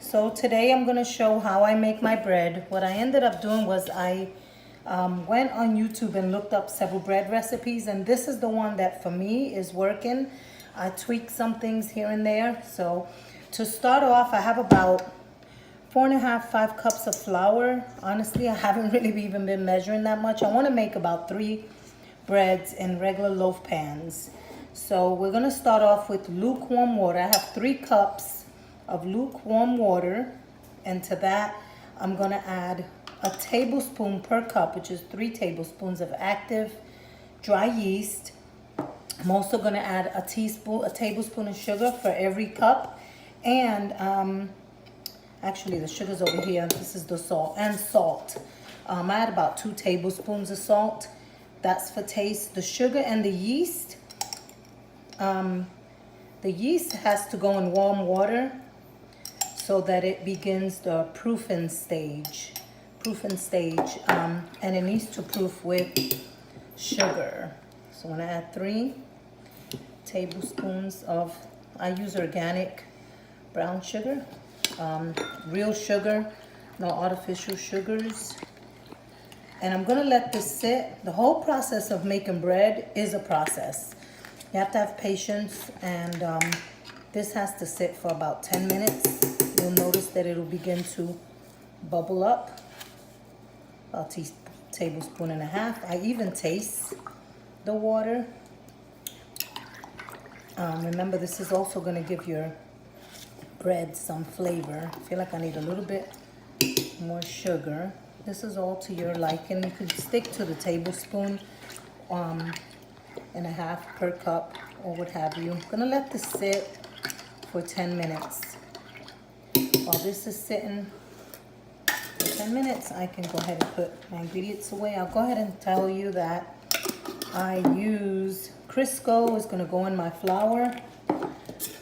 So today I'm going to show how I make my bread. What I ended up doing was I went on YouTube and looked up several bread recipes, and this is the one that for me is working. I tweaked some things here and there. So to start off, I have about 4.5, 5 cups of flour. Honestly, I haven't really even been measuring that much. I want to make about 3 breads in regular loaf pans. So we're going to start off with lukewarm water. I have 3 cups of lukewarm water, and to that I'm going to add a tablespoon per cup, which is 3 tablespoons of active dry yeast. I'm also going to add a tablespoon of sugar for every cup, and actually the sugar's over here. This is the salt. And salt. I add about 2 tablespoons of salt. That's for taste. The sugar and the yeast has to go in warm water so that it begins the proofing stage. And it needs to proof with sugar. So I'm gonna add 3 tablespoons of, I use organic brown sugar, real sugar, no artificial sugars. And I'm gonna let this sit. The whole process of making bread is a process. You have to have patience, and this has to sit for about 10 minutes. You'll notice that it'll begin to bubble up, about a tablespoon and a half. I even taste the water. Remember, this is also gonna give your bread some flavor. I feel like I need a little bit more sugar. This is all to your liking. You could stick to the tablespoon and a half per cup or what have you. I'm gonna let this sit for 10 minutes. While this is sitting for 10 minutes, I can go ahead and put my ingredients away. I'll go ahead and tell you that I use Crisco is gonna go in my flour.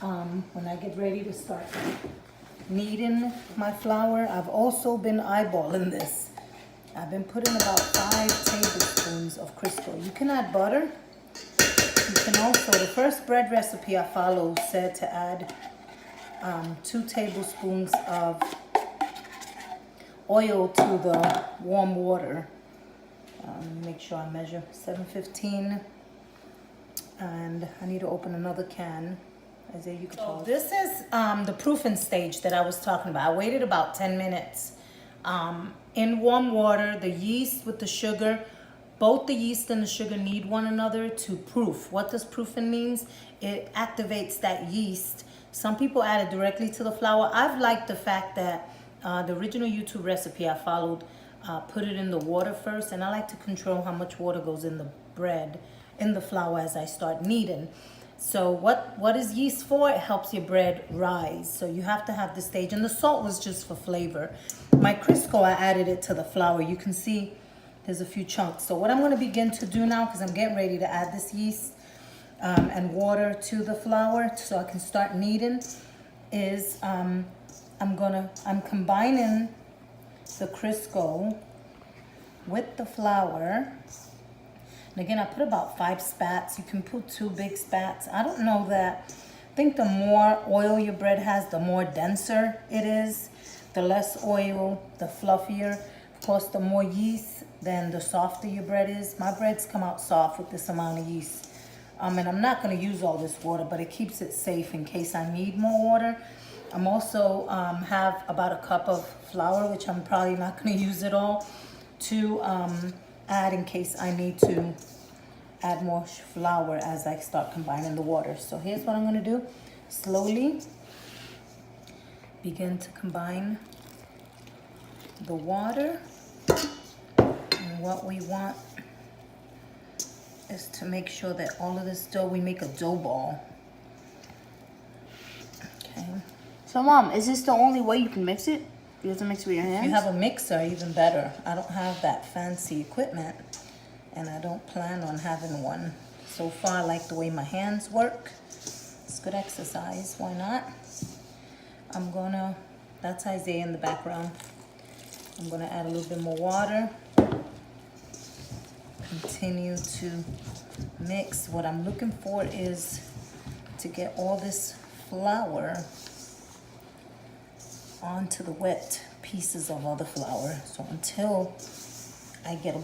When I get ready to start kneading my flour, I've also been eyeballing this. I've been putting about 5 tablespoons of Crisco. You can add butter. You can also, the first bread recipe I followed said to add 2 tablespoons of oil to the warm water. Make sure I measure 715, and I need to open another can. Isaiah, you can so this is the proofing stage that I was talking about. I waited about 10 minutes in warm water. The yeast with the sugar, both the yeast and the sugar need one another to proof. What does proofing means? It activates that yeast. Some people add it directly to the flour. I've liked the fact that the original YouTube recipe I followed put it in the water first, and I like to control how much water goes in the bread, in the flour as I start kneading. So what is yeast for? It helps your bread rise. So you have to have this stage. And the salt was just for flavor. My Crisco, I added it to the flour. You can see there's a few chunks. So what I'm going to begin to do now, because I'm getting ready to add this yeast and water to the flour so I can start kneading, is I'm combining the Crisco with the flour. And again, I put about 5 spats. You can put 2 big spats. I don't know that. I think the more oil your bread has, the more denser it is. The less oil, the fluffier. Of course, the more yeast, then the softer your bread is. My breads come out soft with this amount of yeast. And I'm not going to use all this water, but it keeps it safe in case I need more water. I'm also have about a cup of flour, which I'm probably not going to use it all, to add in case I need to add more flour as I start combining the water. So here's what I'm going to do. Slowly begin to combine the water. And what we want is to make sure that all of this dough, we make a dough ball. Okay. So Mom, is this the only way you can mix it? You have to mix it with your hands? If you have a mixer, even better. I don't have that fancy equipment, and I don't plan on having one. So far, I like the way my hands work. It's good exercise, why not? That's Isaiah in the background. I'm gonna add a little bit more water. Continue to mix. What I'm looking for is to get all this flour onto the wet pieces of all the flour. So until I get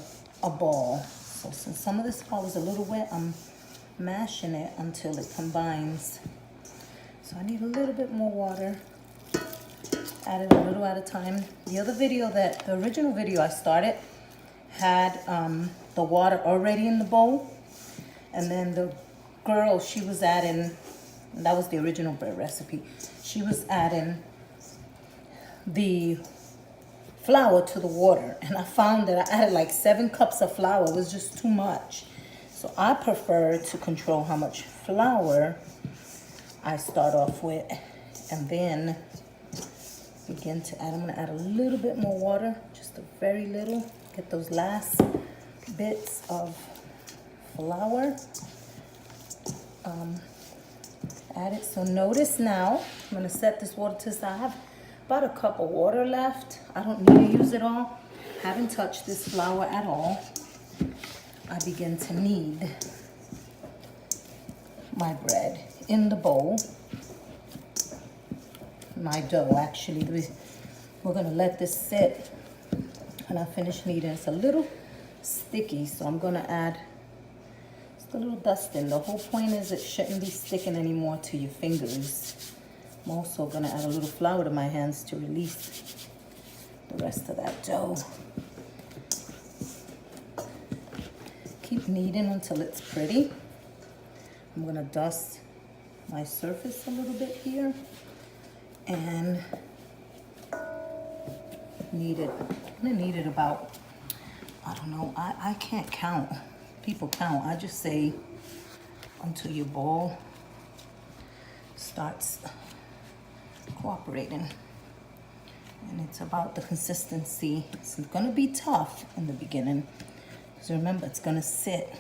a ball. So since some of this flour is a little wet, I'm mashing it until it combines. So I need a little bit more water. Add it a little at a time. The original video I started had the water already in the bowl. And then the girl, she was adding, and that was the original bread recipe. She was adding the flour to the water, and I found that I added like 7 cups of flour. It was just too much. So I prefer to control how much flour I start off with, and then begin to add. I'm gonna add a little bit more water, just a very little. Get those last bits of flour. Add it. So notice now, I'm gonna set this water to the side. I have about a cup of water left. I don't need to use it all. Haven't touched this flour at all. I begin to knead my bread in the bowl. My dough, actually. We're gonna let this sit and I finish kneading. It's a little sticky, so I'm gonna add just a little dusting. The whole point is it shouldn't be sticking anymore to your fingers. I'm also gonna add a little flour to my hands to release the rest of that dough. Keep kneading until it's pretty. I'm gonna dust my surface a little bit here and knead it. I'm gonna knead it about, I don't know, I can't count. People count. I just say until your ball starts cooperating. And it's about the consistency. It's gonna be tough in the beginning. So remember, it's gonna sit.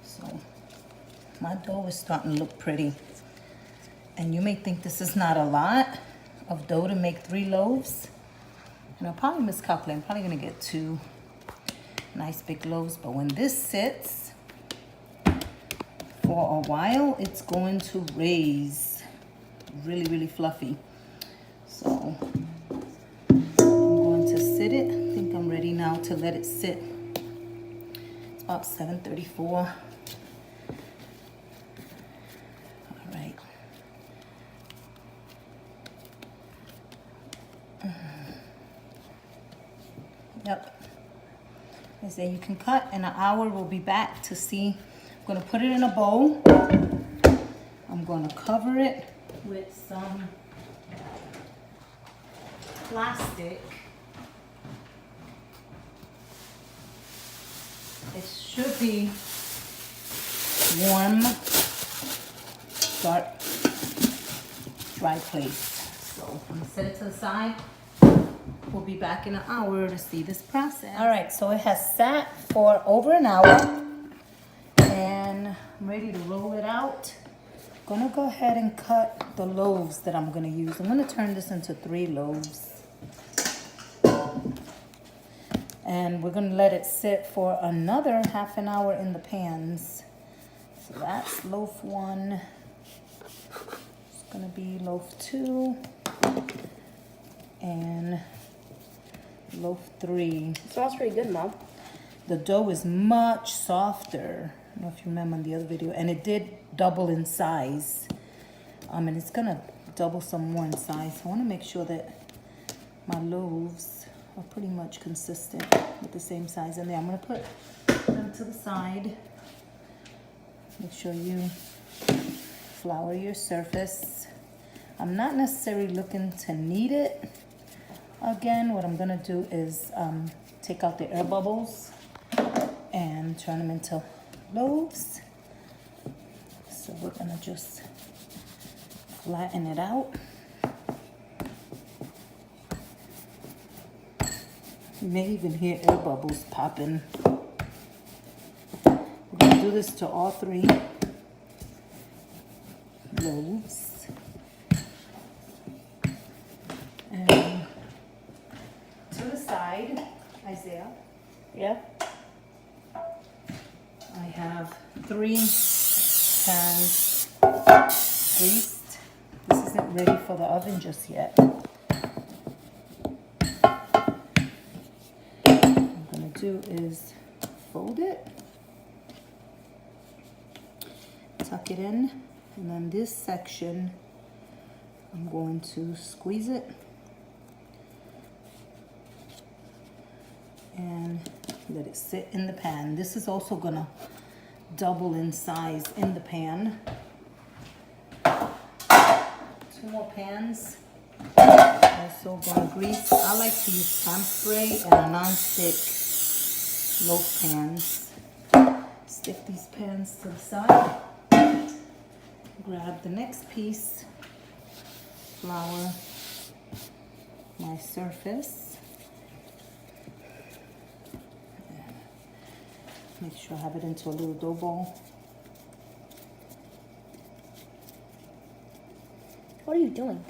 So my dough is starting to look pretty. And you may think this is not a lot of dough to make 3 loaves. And I'll probably miscalculate. I'm probably gonna get 2 nice big loaves. But when this sits for a while, it's going to raise really, really fluffy. So I'm going to sit it. I think I'm ready now to let it sit. It's about 7:34. All right. Yep. I say you can cut. In an hour, we'll be back to see. I'm gonna put it in a bowl. I'm gonna cover it with some plastic. It should be warm, dark, dry place. So I'm gonna set it to the side. We'll be back in an hour to see this process. All right, so it has sat for over an hour and I'm ready to roll it out. Gonna go ahead and cut the loaves that I'm gonna use. I'm gonna turn this into 3 loaves. And we're gonna let it sit for another half an hour in the pans. So that's loaf 1. It's gonna be loaf 2 and loaf 3. It smells pretty good, Mom. The dough is much softer. I don't know if you remember in the other video, and it did double in size. And it's gonna double some more in size. I wanna make sure that my loaves are pretty much consistent with the same size in there. I'm gonna put them to the side. Make sure you flour your surface. I'm not necessarily looking to knead it. Again, what I'm gonna do is take out the air bubbles and turn them into loaves. So we're gonna just flatten it out. You may even hear air bubbles popping. We're gonna do this to all 3 loaves. And to the side, Isaiah. Yeah? I have 3 pans greased. This isn't ready for the oven just yet. What I'm gonna do is fold it, tuck it in, and then this section, I'm going to squeeze it and let it sit in the pan. This is also gonna double in size in the pan. 2 more pans. Also gonna grease. I like to use pan spray and a non-stick loaf pans. Stick these pans to the side. Grab the next piece, flour my surface. Make sure I have it into a little dough ball. What are you doing?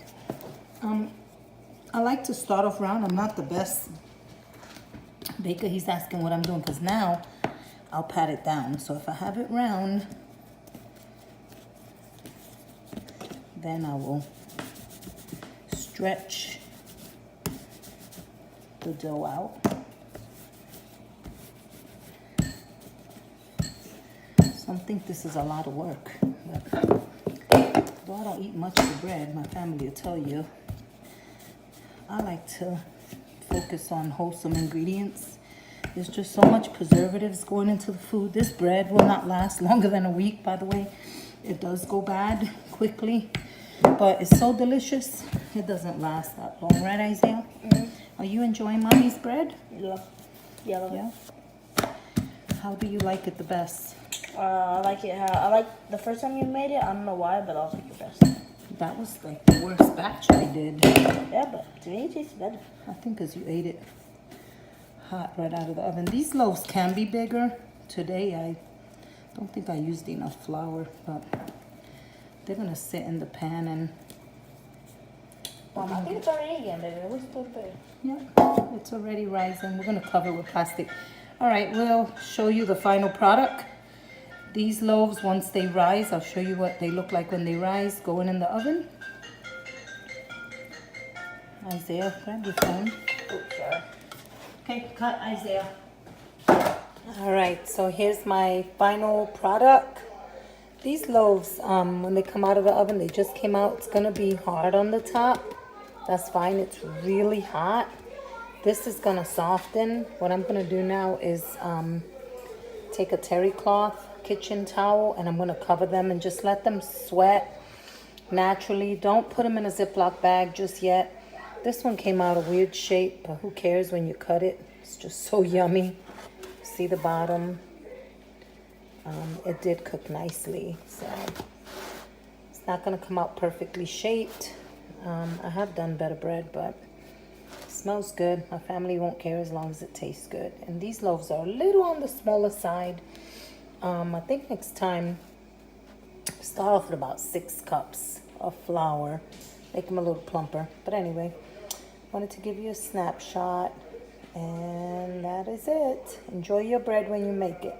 I like to start off round. I'm not the best baker. He's asking what I'm doing because now I'll pat it down. So if I have it round, then I will stretch the dough out. Some think this is a lot of work, but though I don't eat much of the bread, my family will tell you, I like to focus on wholesome ingredients. There's just so much preservatives going into the food. This bread will not last longer than a week, by the way. It does go bad quickly, but it's so delicious, it doesn't last that long. Right, Isaiah? Mm-hmm. Are you enjoying Mommy's bread? Yeah. Yeah. Yeah? How do you like it the best? I like it how I like the first time you made it. I don't know why, but I like it best. That was like the worst batch I did. Yeah, but to me it tastes better. I think because you ate it hot right out of the oven. These loaves can be bigger. Today I don't think I used enough flour, but they're gonna sit in the pan and I think it's already again, baby. It was still big. yeah, it's already rising. We're gonna cover it with plastic. All right, we'll show you the final product. These loaves, once they rise, I'll show you what they look like when they rise, going in the oven. Isaiah, grab your phone. Oops, sorry. Okay, cut, Isaiah. All right, so here's my final product. These loaves, when they come out of the oven, they just came out. It's gonna be hard on the top. That's fine, it's really hot. This is gonna soften. What I'm gonna do now is take a terry cloth, kitchen towel, and I'm gonna cover them and just let them sweat naturally. Don't put them in a Ziploc bag just yet. This one came out a weird shape, but who cares when you cut it? It's just so yummy. See the bottom? It did cook nicely, so it's not gonna come out perfectly shaped. I have done better bread, but it smells good. My family won't care as long as it tastes good. And these loaves are a little on the smaller side. I think next time, start off with about 6 cups of flour. Make them a little plumper. But anyway, wanted to give you a snapshot. And that is it. Enjoy your bread when you make it.